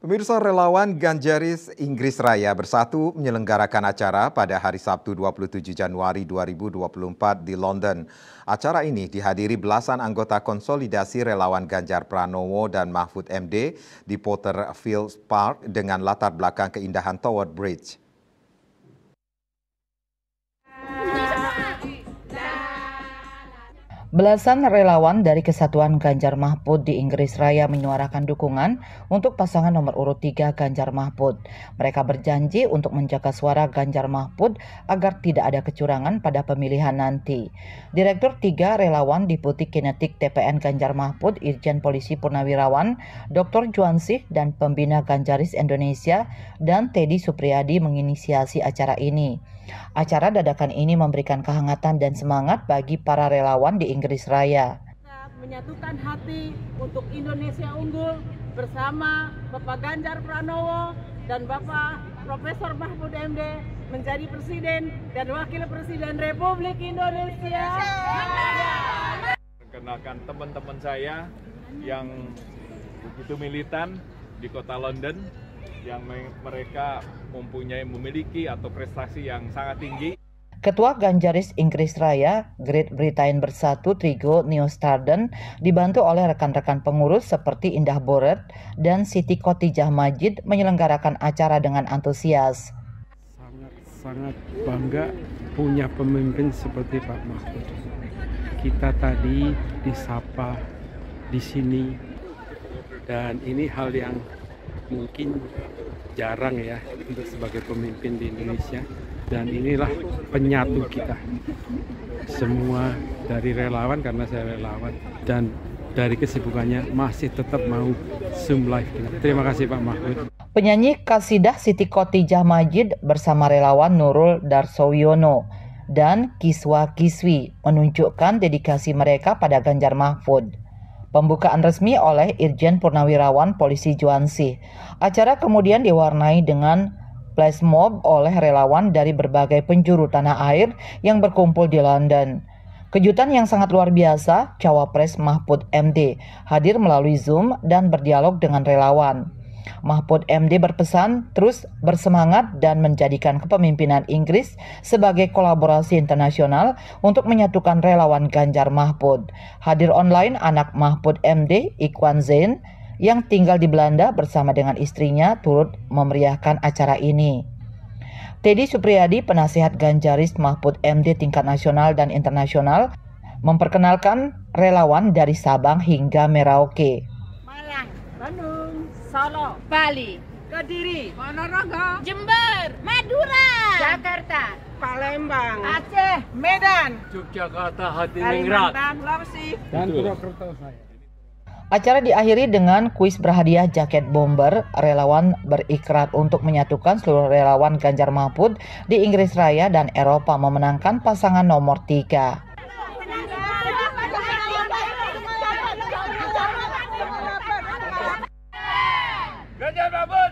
Pemirsa, relawan Ganjaris Inggris Raya Bersatu menyelenggarakan acara pada hari Sabtu 27 Januari 2024 di London. Acara ini dihadiri belasan anggota konsolidasi relawan Ganjar Pranowo dan Mahfud MD di Porterfield Park dengan latar belakang keindahan Tower Bridge. Belasan relawan dari Kesatuan Ganjar Mahfud di Inggris Raya menyuarakan dukungan untuk pasangan nomor urut 3 Ganjar Mahfud. Mereka berjanji untuk menjaga suara Ganjar Mahfud agar tidak ada kecurangan pada pemilihan nanti. Direktur 3 Relawan Deputi Kinetik TPN Ganjar Mahfud, Irjen Polisi Purnawirawan, Dr. Juansih dan Pembina Ganjaris Indonesia dan Teddy Supriyadi menginisiasi acara ini. Acara dadakan ini memberikan kehangatan dan semangat bagi para relawan di Inggris Raya. Menyatukan hati untuk Indonesia unggul bersama Bapak Ganjar Pranowo dan Bapak Profesor Mahfud MD menjadi Presiden dan Wakil Presiden Republik Indonesia. Perkenalkan teman-teman saya yang begitu militan di kota London, yang mereka memiliki atau prestasi yang sangat tinggi. Ketua Ganjaris Inggris Raya Great Britain Bersatu Trigo Neostardon dibantu oleh rekan-rekan pengurus seperti Indah Boret dan Siti Khotijah Majid menyelenggarakan acara dengan antusias. Sangat bangga punya pemimpin seperti Pak Mahfud. Kita tadi disapa di sini dan ini hal yang mungkin jarang ya untuk sebagai pemimpin di Indonesia, dan inilah penyatu kita semua dari relawan, karena saya relawan dan dari kesibukannya masih tetap mau Zoom live. Terima kasih Pak Mahfud. Penyanyi kasidah Siti Khotijah Majid bersama relawan Nurul Darsoyono dan Kiswa Kiswi menunjukkan dedikasi mereka pada Ganjar Mahfud. Pembukaan resmi oleh Irjen Purnawirawan Polisi Juansih. Acara kemudian diwarnai dengan flash mob oleh relawan dari berbagai penjuru tanah air yang berkumpul di London. Kejutan yang sangat luar biasa, Cawapres Mahfud MD hadir melalui Zoom dan berdialog dengan relawan. Mahfud MD berpesan terus bersemangat dan menjadikan kepemimpinan Inggris sebagai kolaborasi internasional untuk menyatukan relawan Ganjar Mahfud. Hadir online anak Mahfud MD, Ikhwan Zain, yang tinggal di Belanda bersama dengan istrinya turut memeriahkan acara ini. Teddy Supriyadi, penasihat Ganjaris Mahfud MD tingkat nasional dan internasional, memperkenalkan relawan dari Sabang hingga Merauke. Malang, Bandung, Solo, Bali, Kediri, Ponorogo, Jember, Madura, Jakarta, Palembang, Aceh, Medan, Yogyakarta, Hadiningrat, Kalimantan, Sulawesi, Dan Purwokerto saya. Acara diakhiri dengan kuis berhadiah jaket bomber. Relawan berikrar untuk menyatukan seluruh relawan Ganjar Mahfud di Inggris Raya dan Eropa memenangkan pasangan nomor 3. Ganjar Mahfud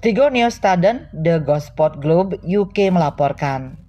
Trigo Neostardon, The Gosport Globe UK melaporkan.